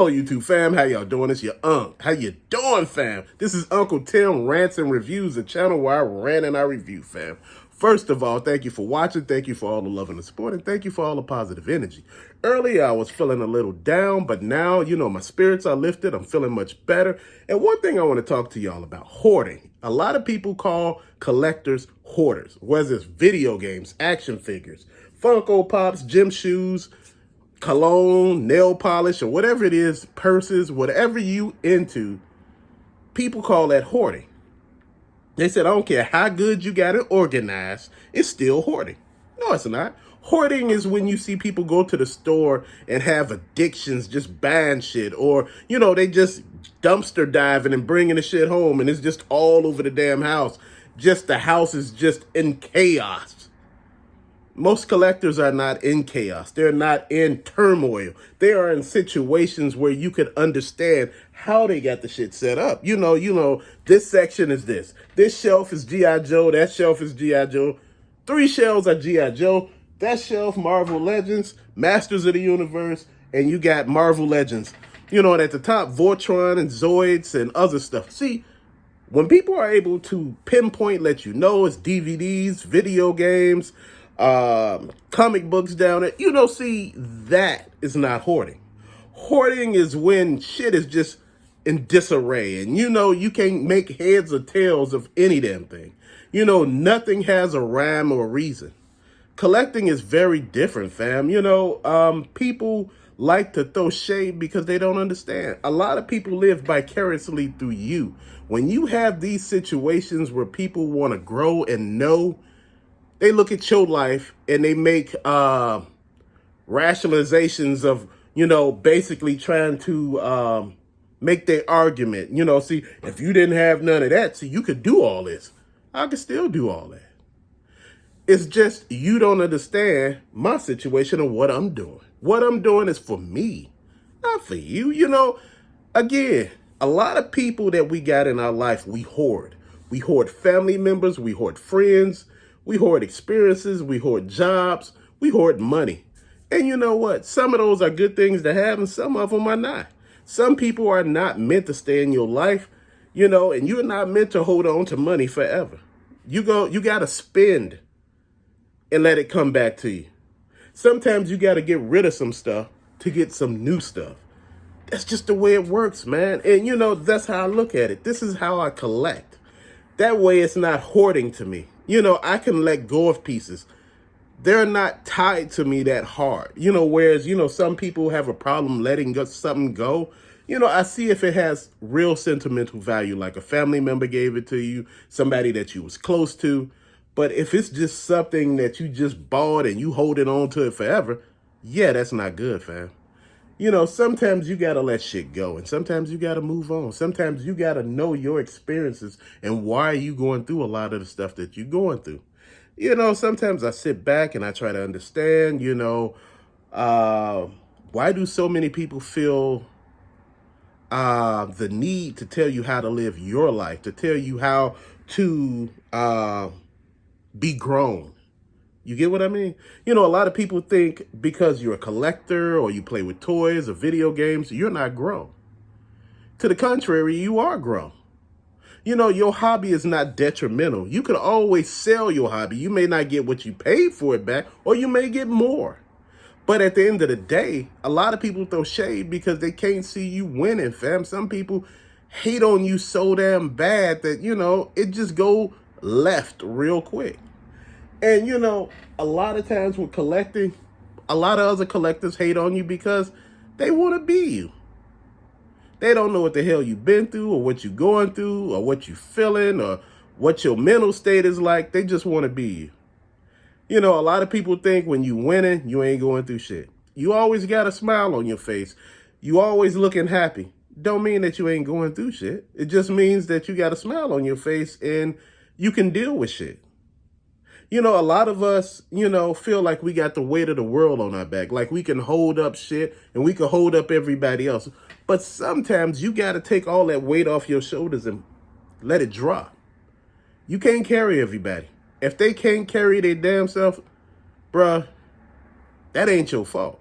Hello, YouTube fam. How y'all doing? It's your Unc. How you doing, fam? This is Uncle Tim Rants and Reviews, a channel where I rant and I review, fam. First of all, thank you for watching. Thank you for all the love and the support, and thank you for all the positive energy. Earlier, I was feeling a little down, but now, my spirits are lifted. I'm feeling much better. And one thing I want to talk to y'all about, hoarding. A lot of people call collectors hoarders, whether it's video games, action figures, Funko Pops, gym shoes, cologne, nail polish, or whatever it is, purses, whatever you into, people call that hoarding. They said, I don't care how good you got it organized, it's still hoarding. No, it's not. Hoarding is when you see people go to the store and have addictions, just buying shit, or, they just dumpster diving and bringing the shit home, and it's just all over the damn house. Just the house is just in chaos. Most collectors are not in chaos. They're not in turmoil. They are in situations where you can understand how they got the shit set up. This section is this. This shelf is G.I. Joe. That shelf is G.I. Joe. 3 shelves are G.I. Joe. That shelf, Marvel Legends, Masters of the Universe, and you got Marvel Legends. And at the top, Voltron and Zoids and other stuff. See, when people are able to pinpoint, let you know it's DVDs, video games, comic books down there, see, that is not hoarding. Hoarding is when shit is just in disarray and you can't make heads or tails of any damn thing. Nothing has a rhyme or a reason. Collecting is very different, fam. People like to throw shade because they don't understand. A lot of people live vicariously through you. When you have these situations where people want to grow and know, they look at your life and they make rationalizations of, basically trying to make their argument. See, if you didn't have none of that, see, you could do all this. I could still do all that. It's just you don't understand my situation and what I'm doing. What I'm doing is for me, not for you. Again, a lot of people that we got in our life, we hoard. We hoard family members, we hoard friends, we hoard experiences, we hoard jobs, we hoard money. And you know what? Some of those are good things to have and some of them are not. Some people are not meant to stay in your life, and you're not meant to hold on to money forever. You got to spend and let it come back to you. Sometimes you got to get rid of some stuff to get some new stuff. That's just the way it works, man. And that's how I look at it. This is how I collect. That way it's not hoarding to me. I can let go of pieces. They're not tied to me that hard. Whereas, some people have a problem letting something go. I see if it has real sentimental value, like a family member gave it to you, somebody that you was close to. But if it's just something that you just bought and you holding on to it forever, yeah, that's not good, fam. Sometimes you got to let shit go and sometimes you got to move on. Sometimes you got to know your experiences and why you going through a lot of the stuff that you're going through. Sometimes I sit back and I try to understand, why do so many people feel the need to tell you how to live your life, to tell you how to be grown? You get what I mean? A lot of people think because you're a collector or you play with toys or video games, you're not grown. To the contrary, you are grown. Your hobby is not detrimental. You can always sell your hobby. You may not get what you paid for it back, or you may get more. But at the end of the day, a lot of people throw shade because they can't see you winning, fam. Some people hate on you so damn bad that, it just go left real quick. And, a lot of times with collecting, a lot of other collectors hate on you because they want to be you. They don't know what the hell you've been through or what you're going through or what you're feeling or what your mental state is like. They just want to be you. A lot of people think when you winning, you ain't going through shit. You always got a smile on your face. You always looking happy. Don't mean that you ain't going through shit. It just means that you got a smile on your face and you can deal with shit. A lot of us, feel like we got the weight of the world on our back. Like we can hold up shit and we can hold up everybody else. But sometimes you got to take all that weight off your shoulders and let it drop. You can't carry everybody. If they can't carry their damn self, bruh, that ain't your fault.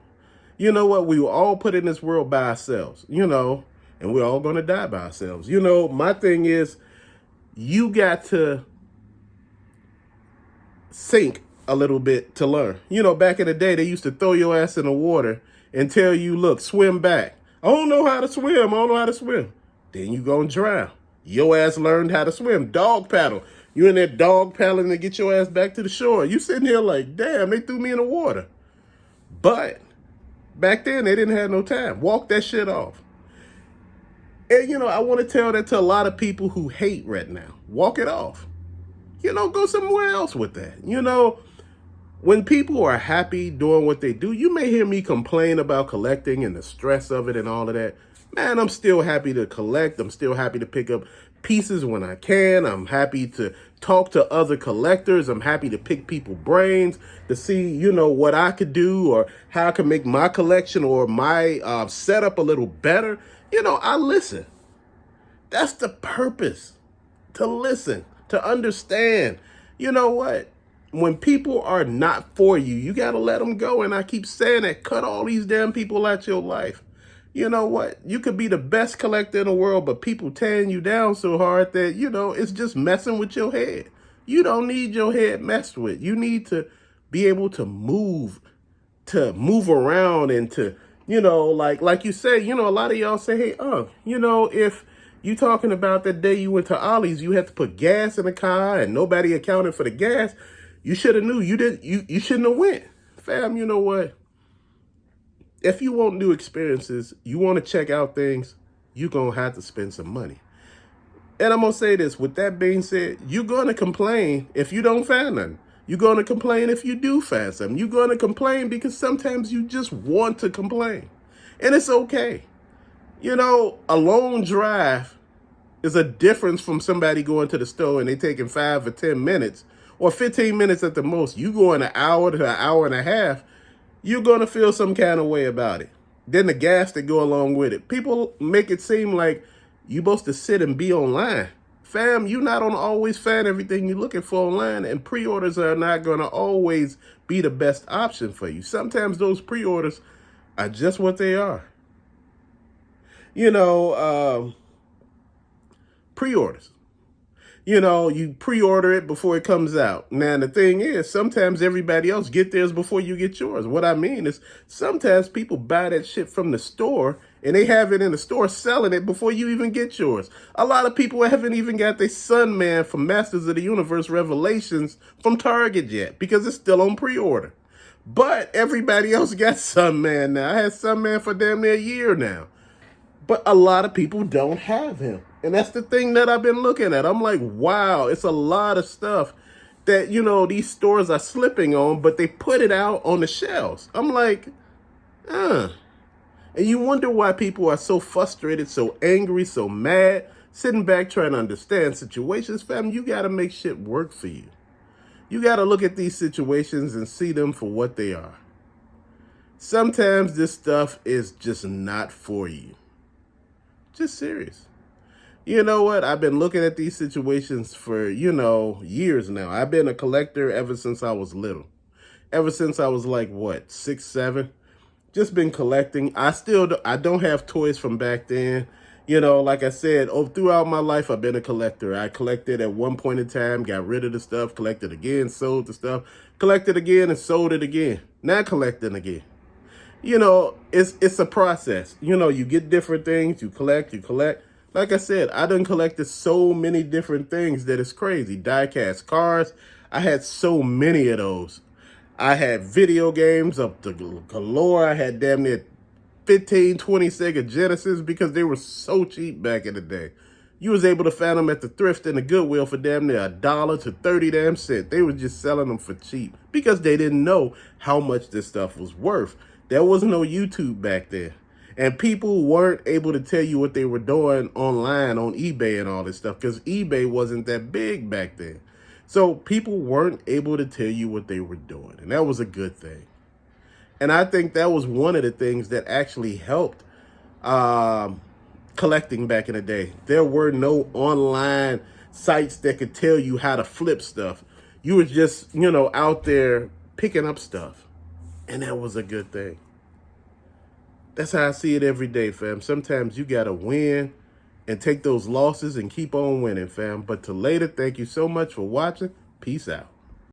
You know what? We were all put in this world by ourselves, and we're all going to die by ourselves. My thing is, you got to sink a little bit to learn. Back in the day, they used to throw your ass in the water and tell you, look, swim back. I don't know how to swim. I don't know how to swim. Then you gonna drown. Your ass learned how to swim. Dog paddle. You in there dog paddling to get your ass back to the shore. You sitting here like, damn, they threw me in the water. But back then, they didn't have no time. Walk that shit off. And, I want to tell that to a lot of people who hate right now. Walk it off. Go somewhere else with that. When people are happy doing what they do, you may hear me complain about collecting and the stress of it and all of that. Man, I'm still happy to collect. I'm still happy to pick up pieces when I can. I'm happy to talk to other collectors. I'm happy to pick people's brains to see, what I could do or how I can make my collection or my setup a little better. I listen. That's the purpose, to listen, to understand. You know what? When people are not for you, you got to let them go. And I keep saying that, cut all these damn people out your life. You know what? You could be the best collector in the world, but people tearing you down so hard that, it's just messing with your head. You don't need your head messed with. You need to be able to move around and to, like you say, a lot of y'all say, hey, if you talking about that day you went to Ollie's, you had to put gas in the car and nobody accounted for the gas. You should have knew. You shouldn't have went. Fam, you know what? If you want new experiences, you want to check out things, you're going to have to spend some money. And I'm going to say this. With that being said, you're going to complain if you don't find nothing. You're going to complain if you do find something. You're going to complain because sometimes you just want to complain. And it's okay. A long drive is a difference from somebody going to the store and they taking 5 or 10 minutes or 15 minutes at the most. You going an hour to an hour and a half, you're going to feel some kind of way about it. Then the gas that go along with it. People make it seem like you're supposed to sit and be online. Fam, you're not going to always find everything you're looking for online, and pre-orders are not going to always be the best option for you. Sometimes those pre-orders are just what they are. Pre-orders. You pre-order it before it comes out. Now, the thing is, sometimes everybody else get theirs before you get yours. What I mean is, sometimes people buy that shit from the store and they have it in the store selling it before you even get yours. A lot of people haven't even got their Sunman from Masters of the Universe Revelations from Target yet because it's still on pre-order. But everybody else got Sunman now. I had Sunman for damn near a year now. But a lot of people don't have him. And that's the thing that I've been looking at. I'm like, wow, it's a lot of stuff that, these stores are slipping on, but they put it out on the shelves. I'm like, And you wonder why people are so frustrated, so angry, so mad, sitting back trying to understand situations. Fam, you got to make shit work for you. You got to look at these situations and see them for what they are. Sometimes this stuff is just not for you. Just serious. You know what? I've been looking at these situations for, years now. I've been a collector ever since I was little. Ever since I was like, 6, 7? Just been collecting. I don't have toys from back then. Like I said, throughout my life, I've been a collector. I collected at one point in time, got rid of the stuff, collected again, sold the stuff, collected again and sold it again. Now collecting again. It's a process. You get different things, you collect. Like I said, I done collected so many different things that it's crazy. Die-cast cars, I had so many of those. I had video games up to galore. I had damn near 15, 20 Sega Genesis because they were so cheap back in the day. You was able to find them at the thrift and the Goodwill for damn near $1 to 30 damn cents. They were just selling them for cheap because they didn't know how much this stuff was worth. There was no YouTube back then. And people weren't able to tell you what they were doing online on eBay and all this stuff because eBay wasn't that big back then. So people weren't able to tell you what they were doing. And that was a good thing. And I think that was one of the things that actually helped collecting back in the day. There were no online sites that could tell you how to flip stuff. You were just, out there picking up stuff. And that was a good thing. That's how I see it every day, fam. Sometimes you got to win and take those losses and keep on winning, fam. But to later, thank you so much for watching. Peace out.